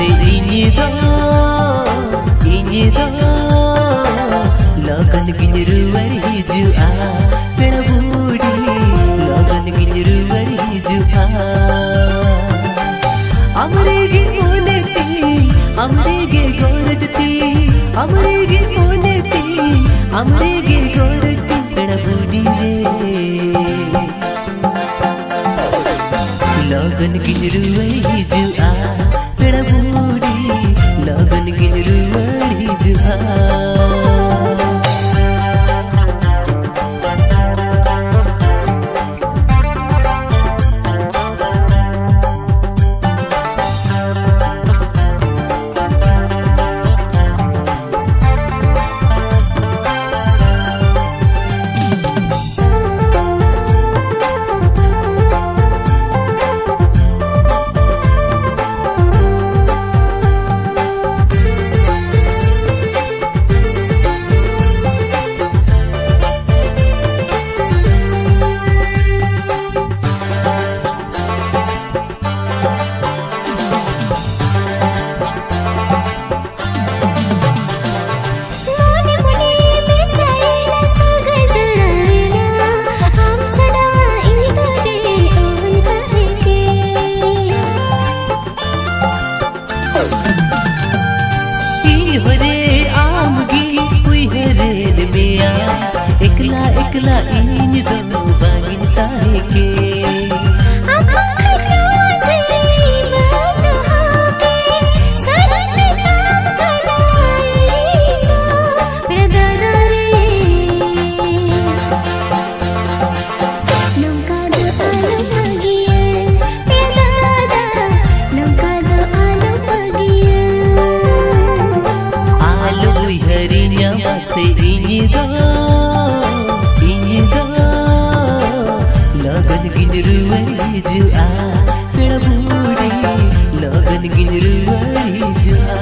से इन्हीं दो लगन गिंजरू वरी जुआ पेड़ बूढ़ी लगन गिंजरू वरी जुआ अमरे गे मोनेती अमरे गे गोरजती अमरे गे मोनेती अमरे गे गोरजती पेड़ बूढ़ी रे लगन गिंजरू वरी जुआ पेड़ बूढ़ी लगन गिंजरू वरी जुआ एकला इन दो बागिन ताहे के आलू हरिया से इन दो लगन गिंजरू वरी जुआ पेड़ बूढ़ी लगन गिंजरू वरी जुआ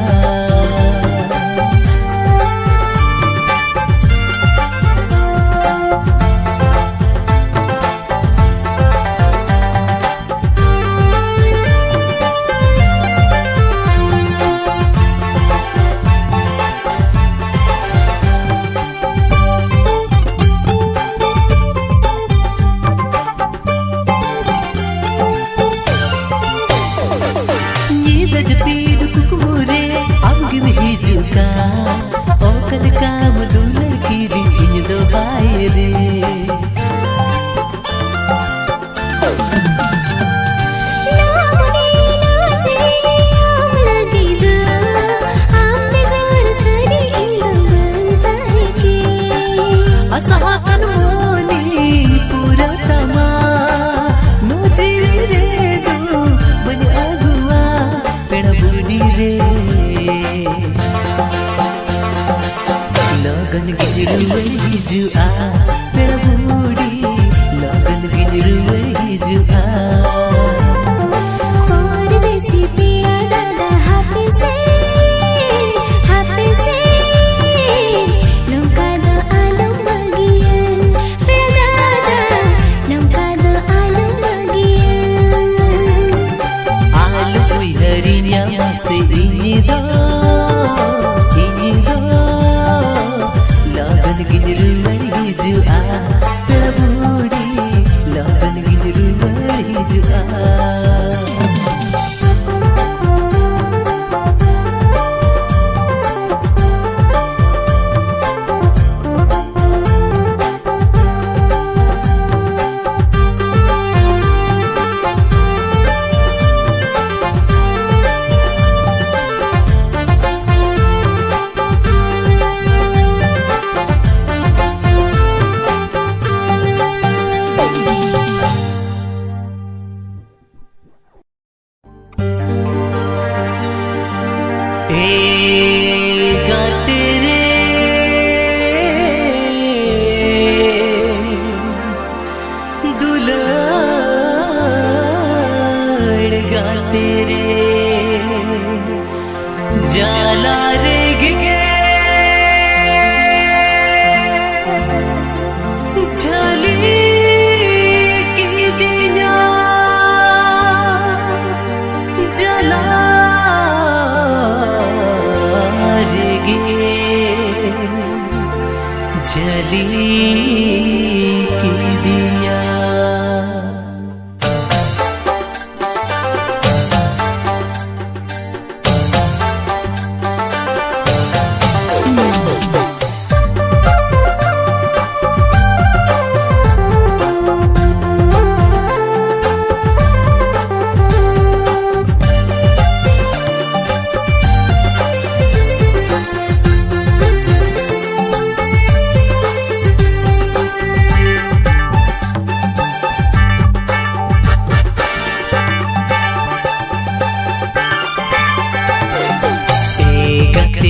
काम दुलर की इन दो भाई रे असहाकन मोनी पूरा तमा नोजी रे दो बन अगुआ पेड़ बूढ़ी रे लगन गिंजरू वरी जुआ पेड़ बूढ़ी लगन गिंजरू वरी जुआ जाला रेग के झली की दिया जला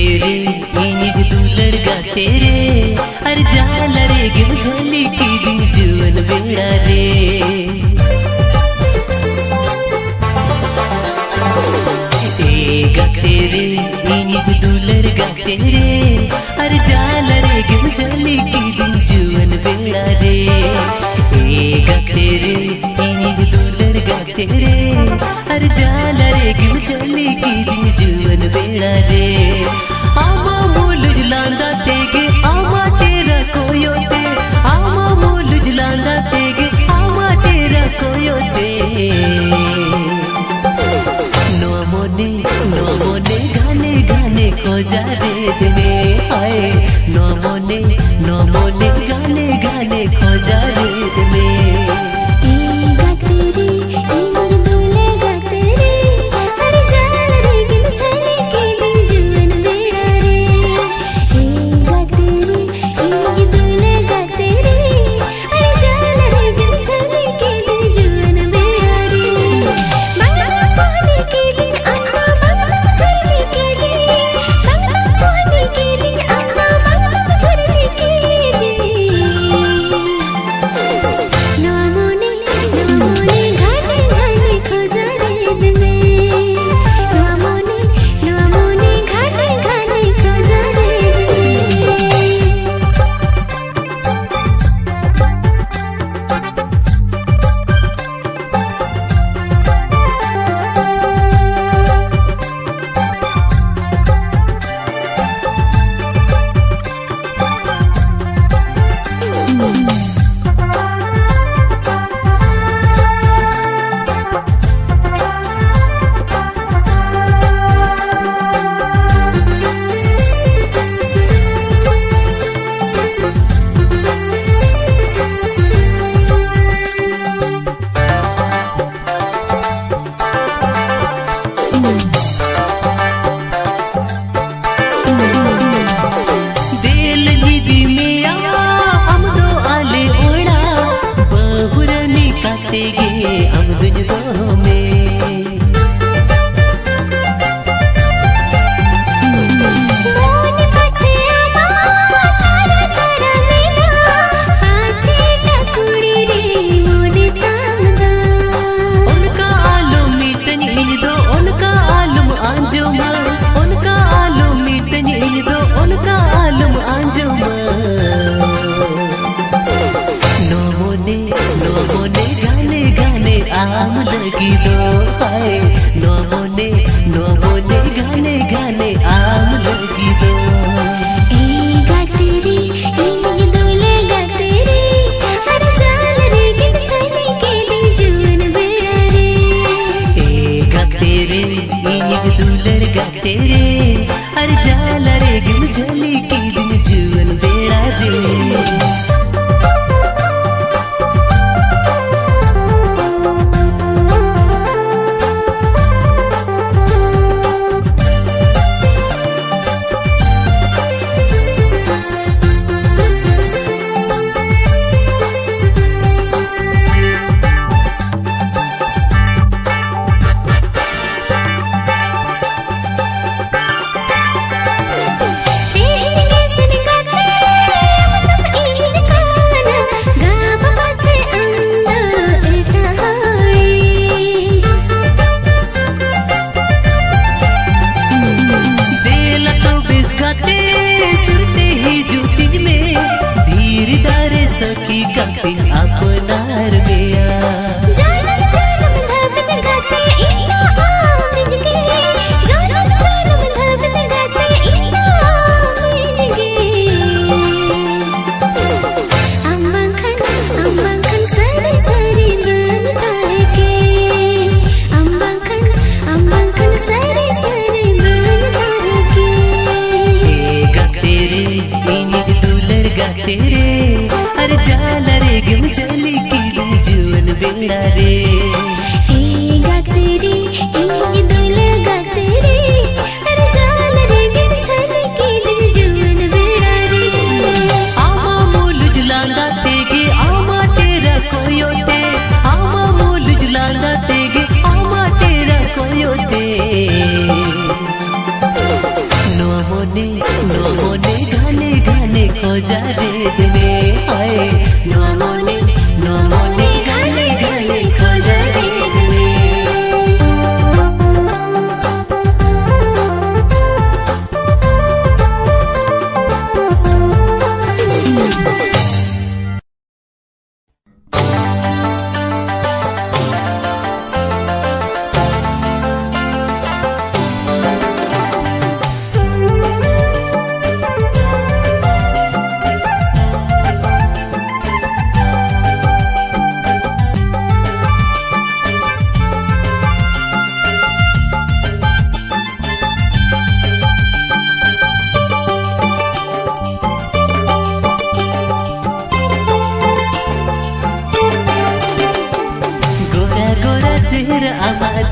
तेरे इनिग दुलड़ गा तेरे अरे जाला रे गिम झली की दिन जुवन बेड़ा रे गा तेरे इनिग दुलड़ गा तेरे अरे जाला रे गिम झली की दिन जुवन बेड़ा रे गा तेरे इनिग दुलड़ गा तेरे अरे जाला रे गिम झली की दिन जुवन बेड़ा रे आमा मूलुज लांदा तेगे आमा तेरा कोयोते आमा मूलुज लांदा तेगे आमा तेरा कोयोते नो मोने गाने गाने को जा रे दिने आए नो मोने गाने गाने को जा रे दिने खोजा रे दिने हाय नो मोने गाले गाले खोजा रे दिने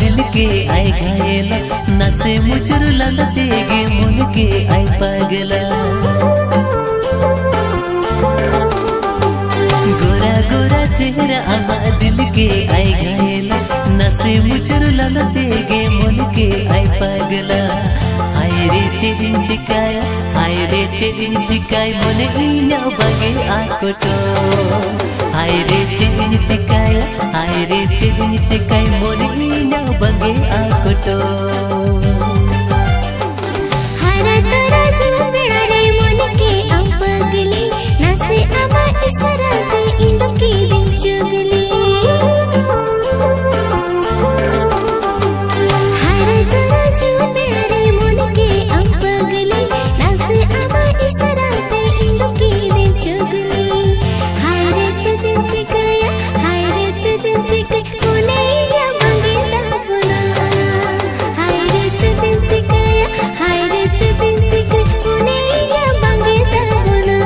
दिल के आई घायला नसे मुचुर ललतेगे मन के आई पागला गोरा गोरा चेहरा आमा दिल के आई घायला नसे मुचुर ललतेगे मन के आई पागला हाय रे चिकाया हाय रे चिकाय मन इना बगे आकोटो हाय रे चिकाया हाय रे चिकाय मन इना बगे आकोटो हरा तोरा जुबड़ा रे मन के अपगली नसे आमा इसरा ते इंदकी दिन चुगली हरा तोरा जुबड़ा रे मन के अपगली नसे आमा इसरा ते इंदकी दिन चुगली हाय रे चिकाया हाय रे चिकाय कोने या बगे दाबना हाय रे चिकाया हाय रे चिकाय कोने या बगे दाबना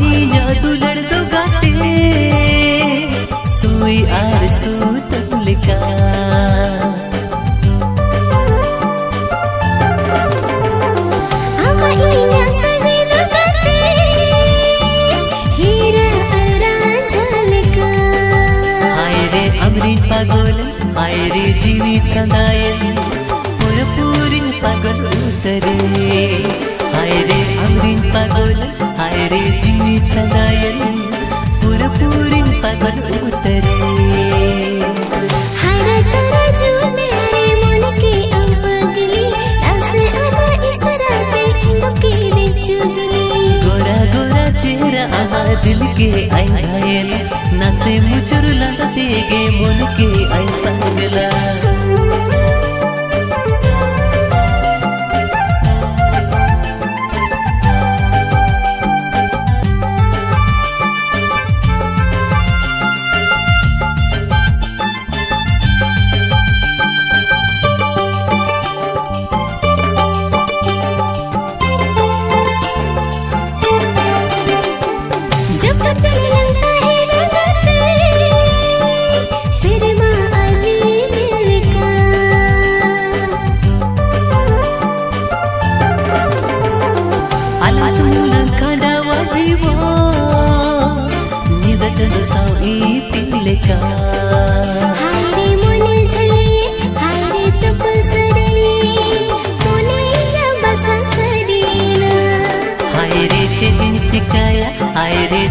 iya dular do gate sui ar su tulika ama iya sagi do gate hira aran jhalka हाय रे अमृत पागल हाय रे जीवी छंदायन पूरी पागल उतरे हाय रे अमृत पागल हाय रे जीवी छंदायन पूरी पागल उतरे हरा तोरा जुबड़ा रे मन के अपगली नसे आमा इसरा ते इंदकी दिन चुगली गोरा गोरा चेहरा आमा दिल के आई घायल नसे मुचुर ललतेगे मन के आई पागला जब चले लगता है लगाते फिर माँ अली मिलका आलसमुलन खडावा जीवो निद चंद साई पिलेका हाय रे मोने झलिए हाय रे तपसरे मोने या बसा करीना हाय रे चिकाया हाय रे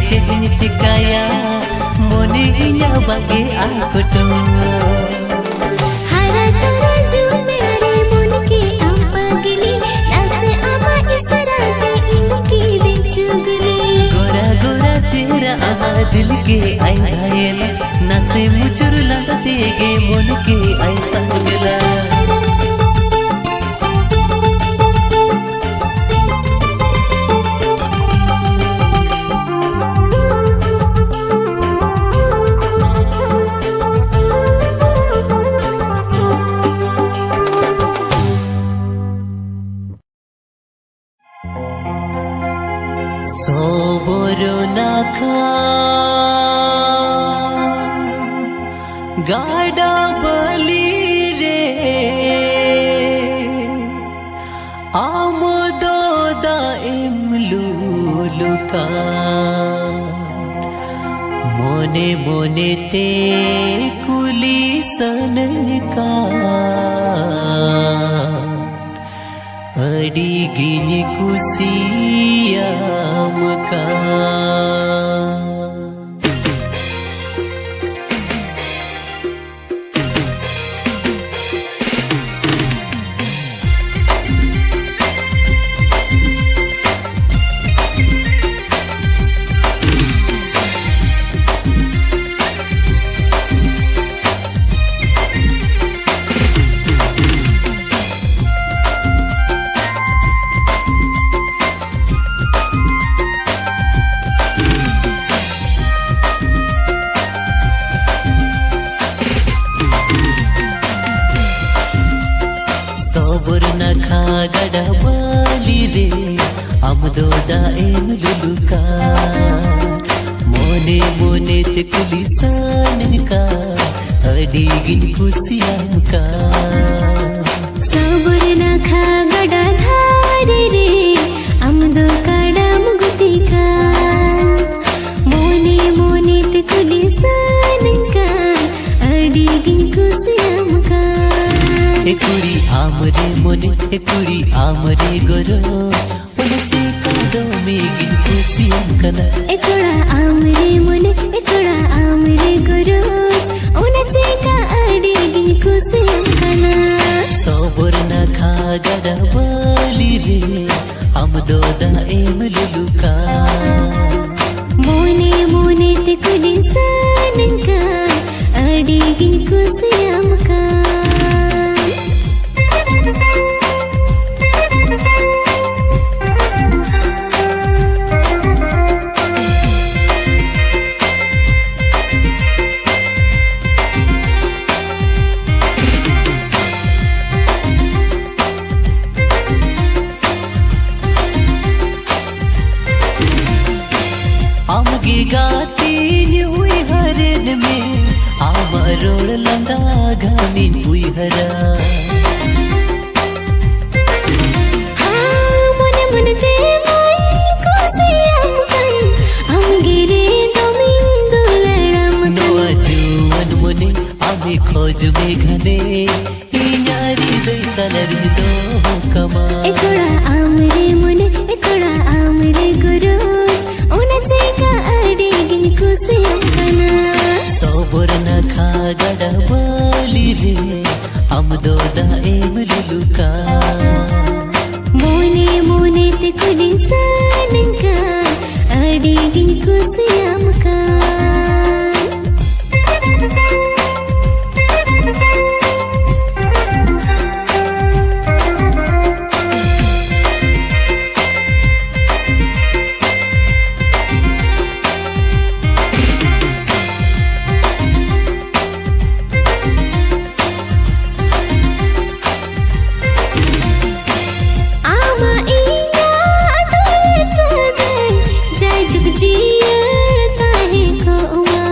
चिकाया मोने इना बगे आकोटो हरा तोरा जुबड़ा रे मन के अपगली नसे आमा इसरा ते इंदकी दिन चुगली गोरा गोरा चेहरा आमा दिल के आई घायल नसे मुचुर ललतेगे मन के आई पागला সবর না খা গাডা বলি রে আমদ দাইম লুলুকা মনে মনেতে কুলি সনকা अडिगिन कुसियामका सबर न खा गड़ा बाली रे আমদো দাইম লুলুকা मोने मोने ते कुलिसानका अडिगिन कुसियामका सबर न खा गड़ा धारे रे আমদো কাড়া মুগুতিকা मोने मोने ते कुलिसानका अडिगिन कुसियामका एकुड़ी आमरे मोने एकुड़ी आमरे गोरो उनचे कादो मेगिन कुसियामकना एकुड़ा आमरे मोने एकुड़ा आमरे गोरोज उनचे का अडिगिन कुसियामकना सबर न खा गड़ा बाली रे আমদো দাইম লুলুকা मोने मोने ते कुलिसानका अडिगिन कुसियामका आमगी गाती हुई हरन में आमरोड़ लंदा घानी हुई हरा मोने मोने ते मोई कुसियामकन आमगिरे दोमिंगो लड़ामकन नोआ जुवन मोने आमे खोज में घने इनारी दई तलरी दो कमा एकुड़ा आमरे मोने एकुड़ा आमरे गोरोज उनचे का अडिगिन कुसियामकना सबर न खा गड़ा बाली रे আমদো দাইম লুলুকা मोने मोने ते कुलिसानका अडिगिन कुसियामका आमा इना अतुल सदन जय जुग जियड़ता है कोमा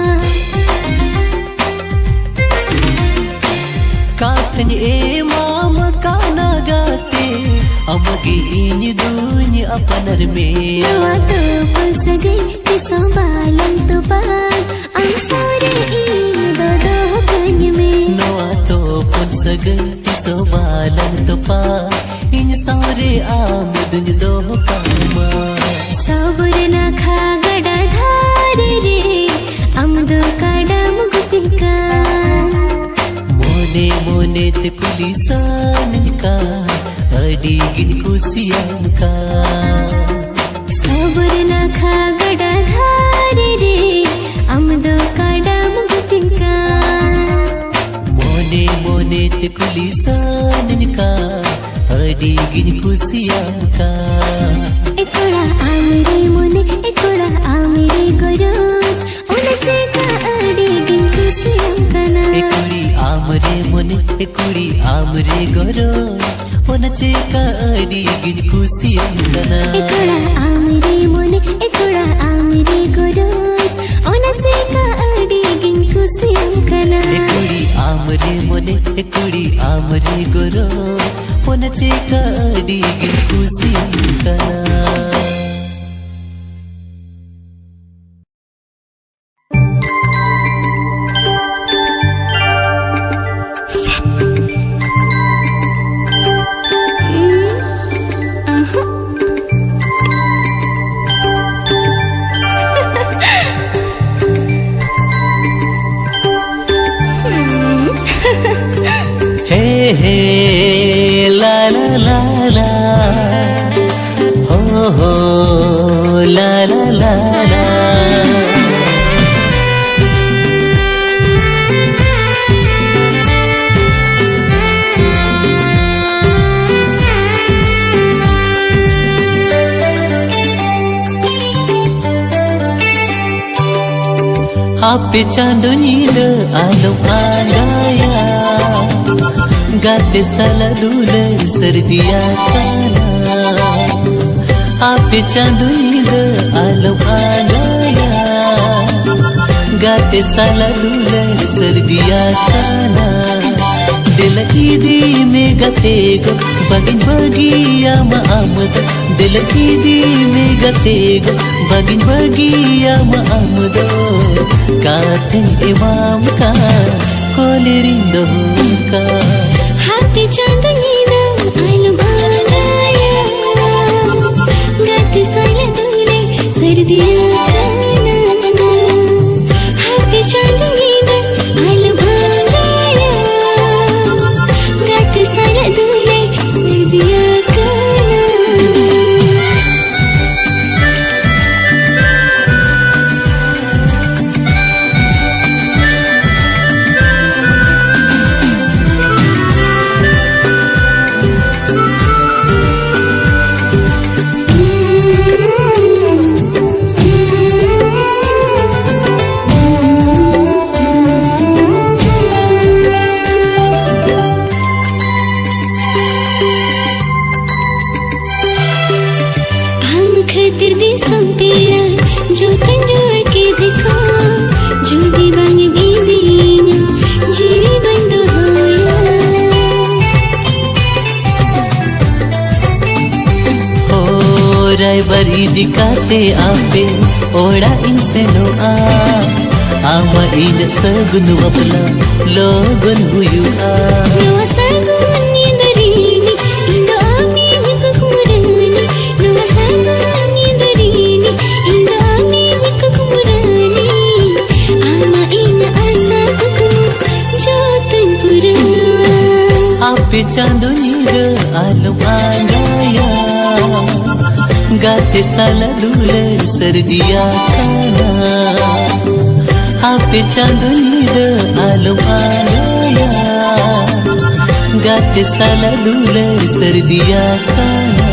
काथन ए माम काना गाते अमगी इन दून अपनर में नवा तो पसगे तिसो बालन तो बाल हम सारे इन दो कन्य में नोआ तो पुन सगति सोबालन तो पा इन सारे आमदुन दो कामा सबर न खा गड़ा धारे रे আমদো কাড়া মুগুতিকা मोने मोने ते कुलिसानका अडिगिन कुसियामका सबर न खा गड़ा धारे रे আমদো কাড়া মুগুতিকা मोने मोने ते कुलिसानका अडिगिन कुसियामका एकुड़ा आमरे मोने एकुड़ा आमरे गोरोज उनचे का अडिगिन कुसियामकना एकुड़ी आमरे मोने एकुड़ी आमरे गोरो ओनचे का अडिगिन कुसियामकना एकुड़ा आमरे मोने आमरे मोने कुड़ी आमरे गोरो पोनचे काडी गे खुशी कना हे ला ला ला ला हो ला ला ला ला आप चांदनी आलो आगाया गाते साला दूल्हे सर्दिया काना आप चांदनी आलो आगाया गाते साला दूल्हे सर्दिया काना दिल ईदी में गते गो बगिन बगिया मामद दिल ईदी में गते गो बगिन बगिया मामद गाते इमाम का कोलेरिंदो का हाथी चांदनी आलो भागाया गाते साला दूल्हे सर्दिया काना हाथी चांदनी आलो भागाया गाते साला दूल्हे सर्दिया काना बरी दिखाते आपे ओड़ा इनसे नो आमा इन सगुन वपला लोगन हुयु नवा सगुन इंदरीनी इंदो आमी विककुमरानी नवा सगुन इंदरीनी इंदो आमी विककुमरानी आमा इन आसा कुकु जोतन पुरा आपे चांदनी आलो आगाया गाते साला दूल्हे सर्दिया काना आपे चांदनी आलो आगाया गाते साला दूल्हे सर्दिया काना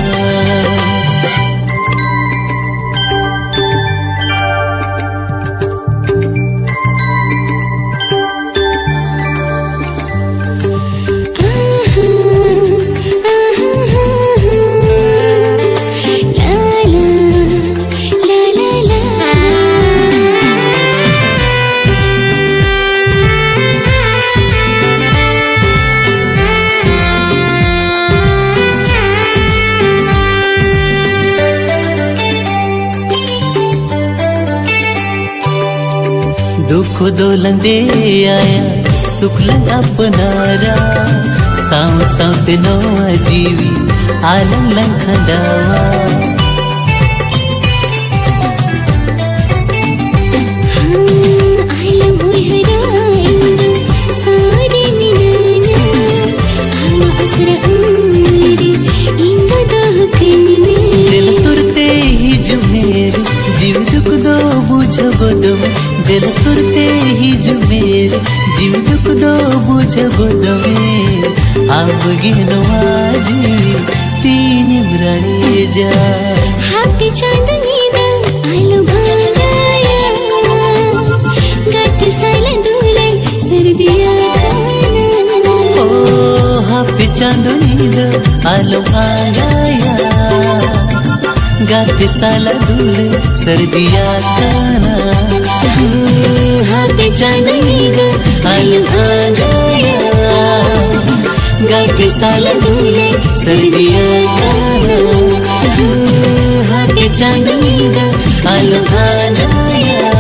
दुख दोलंदे आया सुख लं अपनारा साव साव ते नवा जीवी आलंग लं खंडावा दिल सुरते ही जुमेर जीव दुख दो बुझबो दमे दिल सुरते ही जुमेर जीव दुख दो बुझबो दमे अब गिनो आजी तीन मरणे जा हाथी चांदनी आलो भागाया गाते साला दूल्हे सर्दिया काना ओ हाथी चांदनी आलो आगाया गाते साला दूल्हे सर्दिया काना हाथी चांदनी आलो आगाया साला डुले सर्दिया हाथे चांदनी गा आलो घानाया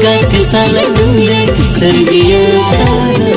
गाते साला डुले सर्दिया